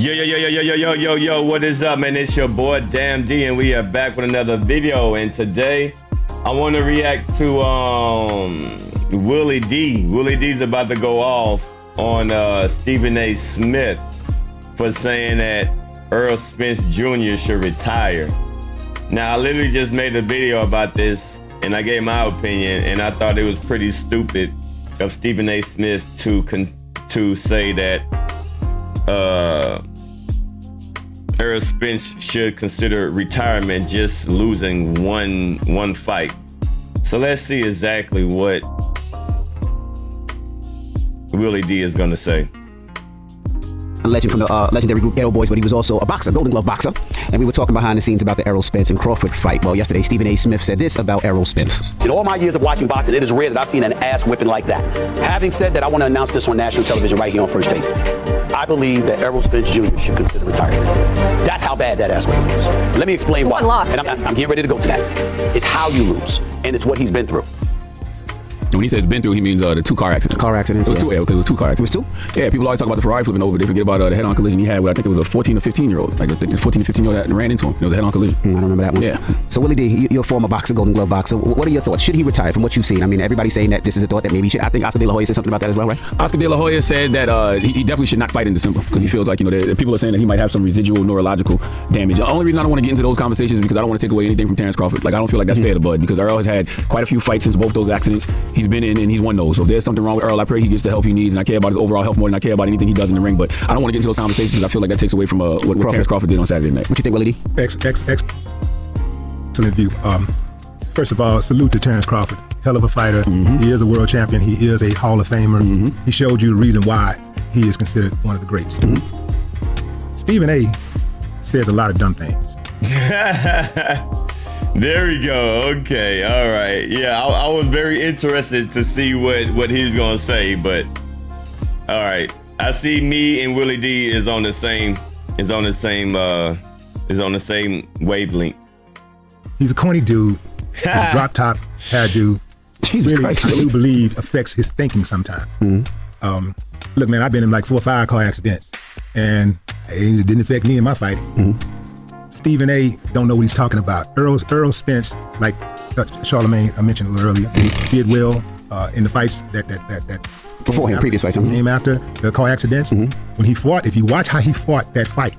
Yo, what is up, man? It's your boy Damn D, and we are back with another video. And today I want to react to Willi D. Willi D's about to go off on Stephen A. Smith for saying that Errol Spence Jr. should retire. Now, I literally just made a video about this, and I gave my opinion, and I thought it was pretty stupid of Stephen A. Smith to say that Errol Spence should consider retirement just losing one fight. So let's see exactly what Willi D is gonna say. A legend from the legendary group Errol Boys, but he was also a boxer, Golden Glove boxer. And we were talking behind the scenes about the Errol Spence and Crawford fight. Well, yesterday, Stephen A. Smith said this about Errol Spence. In all my years of watching boxing, it is rare that I've seen an ass whipping like that. Having said that, I want to announce this on national television right here on First Take. I believe that Errol Spence Jr. should consider retirement. That's how bad that ass whipping is. Let me explain why. Loss. And I'm getting ready to go to that. It's how you lose, and it's what he's been through. When he says been through, he means the two car accidents. Car accidents. It was two, because it was two car accidents. It was two? Yeah, people always talk about the Ferrari flipping over. They forget about the head-on collision he had with, I think it was a 14 or 15-year-old. Like, the 14 or 15-year-old that ran into him. It was a head-on collision. I don't remember that one. Yeah. So, Willi D, you're a former boxer, Golden Glove boxer. What are your thoughts? Should he retire from what you've seen? I mean, everybody's saying that this is a thought that maybe he should. I think Oscar De La Hoya said something about that as well, right? Oscar De La Hoya said that he definitely should not fight in December because he feels like, people are saying that he might have some residual neurological damage. The only reason I don't want to get into those conversations is because I don't want to take away anything from Terrence Crawford. Like, I don't feel like that's fair to Bud because Errol has had quite a few fights since both those accidents he's been in, and he's won those. So if there's something wrong with Errol, I pray he gets the help he needs, and I care about his overall health more than I care about anything he does in the ring. But I don't want to get into those conversations because I feel like that takes away from what Terrence Crawford did on Saturday night. What you think, Willi D? Excellent view. First of all, salute to Terrence Crawford. Hell of a fighter. He is a world champion. He is a Hall of Famer. He showed you the reason why he is considered one of the greats. Stephen A. says a lot of dumb things. There we go. Okay. All right. Yeah, I was very interested to see what he's gonna say, but all right. I see me and Willi D is on the same wavelength. He's a corny dude. He's a drop top hairdo. Jesus Christ. I do believe affects his thinking sometimes. Look, man, I've been in like 4 or 5 car accidents, and it didn't affect me in my fighting. Stephen A. don't know what he's talking about. Errol Spence, like Charlemagne I mentioned a little earlier, he did well in the fights that Beforehand, previous fights. Came after the car accidents. When he fought, if you watch how he fought that fight,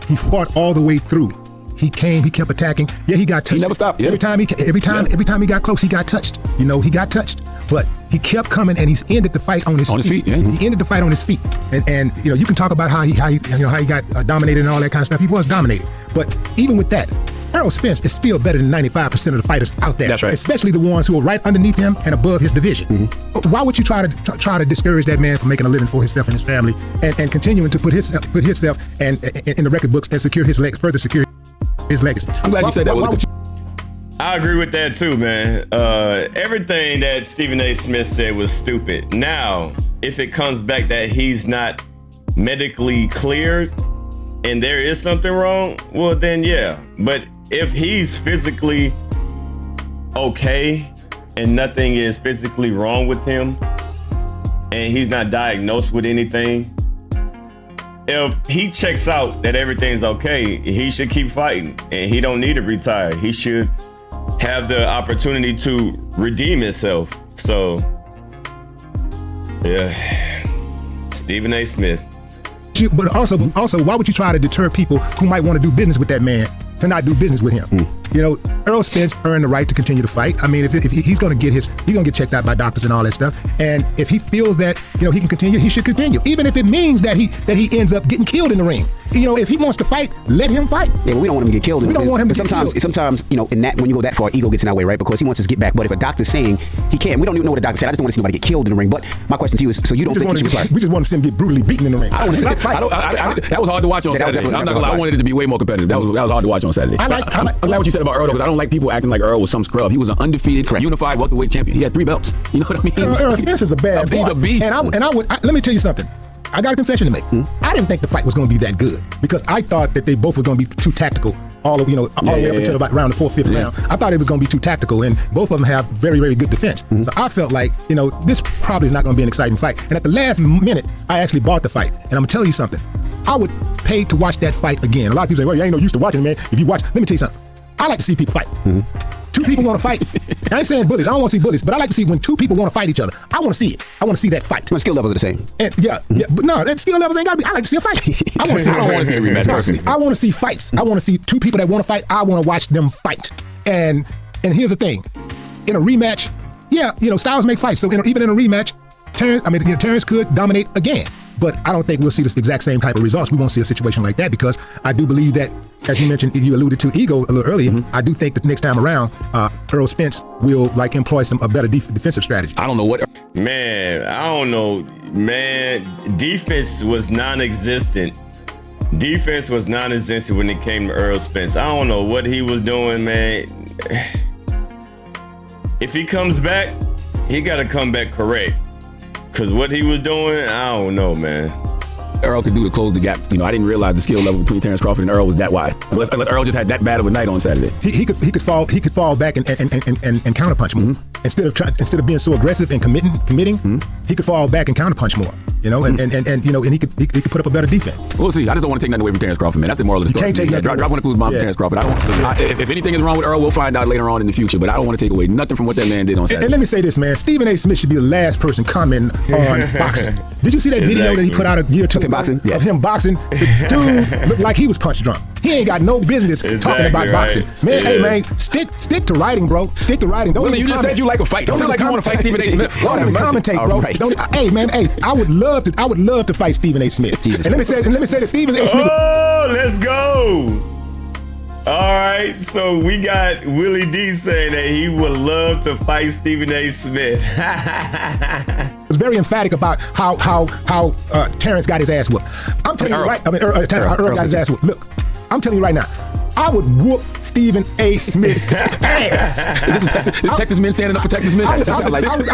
he fought all the way through. He kept attacking. Yeah, he got touched. He never stopped. Yeah. Every time he got close, he got touched. He got touched. But he kept coming, and he's ended the fight on his feet. Yeah. He ended the fight on his feet. And you can talk about how he got dominated and all that kind of stuff. He was dominated. But even with that, Errol Spence is still better than 95% of the fighters out there. That's right. Especially the ones who are right underneath him and above his division. Why would you try to discourage that man from making a living for himself and his family, and continuing to put himself and in the record books and further secure his legacy? I'm glad you said that. I agree with that too, man. Everything that Stephen A. Smith said was stupid. Now, if it comes back that he's not medically cleared and there is something wrong, well then yeah. But if he's physically okay and nothing is physically wrong with him and he's not diagnosed with anything, if he checks out that everything's okay, he should keep fighting and he don't need to retire. He should have the opportunity to redeem himself. So, yeah, Stephen A. Smith. But also, why would you try to deter people who might want to do business with that man to not do business with him? Errol Spence earned the right to continue to fight. I mean, if he's going to get checked out by doctors and all that stuff, and if he feels that he can continue, he should continue, even if it means that he ends up getting killed in the ring. If he wants to fight, let him fight. Yeah, but we don't want him to get killed. We don't want him to get killed. Sometimes, in that, when you go that far, ego gets in our way, right? Because he wants us to get back. But if a doctor's saying he can't, we don't even know what a doctor said. I just don't want to see nobody get killed in the ring. But my question to you is, so you don't think he should retire? We just want to see him get brutally beaten in the ring. I don't want to see that was hard to watch on Saturday. I'm not gonna lie, I wanted it to be way more competitive. That was hard to watch on Saturday. I like what you said about Errol, because I don't like people acting like Errol was some scrub. He was an undefeated, unified welterweight champion. He had 3 belts. You know what I mean? Errol Spence is a bad boy. He's a beast. Let me tell you something. I got a confession to make. I didn't think the fight was going to be that good because I thought that they both were going to be too tactical all the way up until about around the 4th, 5th round. I thought it was going to be too tactical, and both of them have very, very good defense. So I felt like, this probably is not going to be an exciting fight. And at the last minute, I actually bought the fight. And I'm going to tell you something. I would pay pay to watch that fight again. A lot of people say, well, you ain't no used to watching, man. If you watch, let me tell you something. I like to see people fight. Two people want to fight. I ain't saying bullies. I don't want to see bullies, but I like to see when two people want to fight each other. I want to see it. I want to see that fight. My skill levels are the same. And yeah, but no, that skill levels ain't got to be. I like to see a fight. I want to see. I don't want to see a rematch personally. I want to see fights. I want to see two people that want to fight. I want to watch them fight. And here's the thing, in a rematch, styles make fights. So even in a rematch, Terrence could dominate again. But I don't think we'll see the exact same type of results. We won't see a situation like that because I do believe that, as you mentioned, you alluded to ego a little earlier. I do think that next time around, Errol Spence will employ a better defensive strategy. I don't know what. Man, I don't know. Man, defense was non-existent. Defense was non-existent when it came to Errol Spence. I don't know what he was doing, man. If he comes back, he got to come back correct. Because what he was doing, I don't know, man. Errol could do to close the gap. I didn't realize the skill level between Terrence Crawford and Errol was that wide. Unless Errol just had that bad of a night on Saturday. He could fall back and counterpunch more. Instead of being so aggressive and committing, he could fall back and counterpunch more. And he could put up a better defense. We'll see. I just don't want to take nothing away from Terrence Crawford, man. That's the moral of the story. You can't take that. Drop one of who's mom Terrence Crawford. If anything is wrong with Errol, we'll find out later on in the future. But I don't want to take away nothing from what that man did on Saturday. And let me say this, man. Stephen A. Smith should be the last person commenting on boxing. Did you see that video that he put out a year or two ago of him boxing? The dude looked like he was punch drunk. He ain't got no business talking about boxing. Man, hey man, stick to writing, bro. Stick to writing. Don't Willi, you just said you like a fight. Don't feel like you want to fight Stephen A. Smith. Don't even commentate, bro. Right. Hey man, I would love to fight Stephen A. Smith. Jesus and let me say that Stephen A. Smith. Oh, let's go. All right, so we got Willi D saying that he would love to fight Stephen A. Smith. Was very emphatic about how Terrence got his ass whooped. I'm telling you right. Earl got his ass whooped. Look, I'm telling you right now. I would whoop Stephen A. Smith's ass. This Texas men standing up for Texas men. I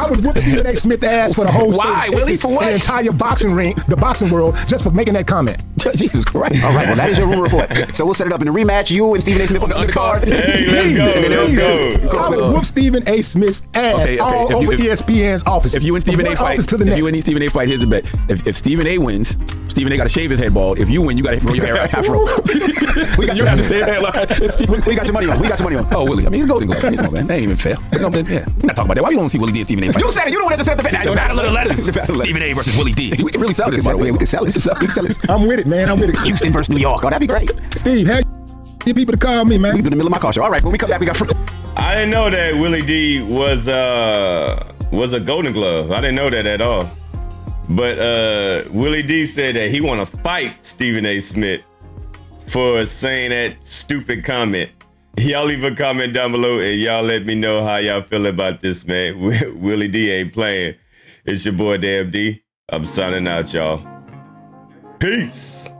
would whoop Stephen A. Smith's ass for the whole state of Texas, For what? the entire boxing ring, the boxing world, just for making that comment. Jesus Christ. All right, well, that is your rumor report. So we'll set it up in a rematch, you and Stephen A. Smith on the undercard. Hey, let's go. I would whoop Stephen A. Smith's ass all over ESPN's office. If you and Stephen A. fight, here's the bet. If Stephen A. wins, Stephen A. got to shave his head bald. If you win, you got to grow your hair afro. We got your money on. Oh, Willi. I mean, he's Golden Glove. Come on, man. That ain't even fair. No, man, yeah. We're not talking about that. Why you don't see Willi D and Stephen A. fight? You said it. You don't want to set the bet. Battle of the letters. Stephen A. versus Willi D. We can really sell this, by the way. We can sell it. I'm with it, man. I'm with it. Houston versus New York. Oh, that'd be great. Steve, how you people to call me, man? We can do the middle of my car show. All right, when we come back, we got. I didn't know that Willi D was a Golden Glove. I didn't know that at all. But Willi D said that he want to fight Stephen A. Smith for saying that stupid comment. Y'all leave a comment down below and y'all let me know how y'all feel about this, man. Willi D ain't playing. It's your boy Damn D. I'm signing out, y'all. Peace.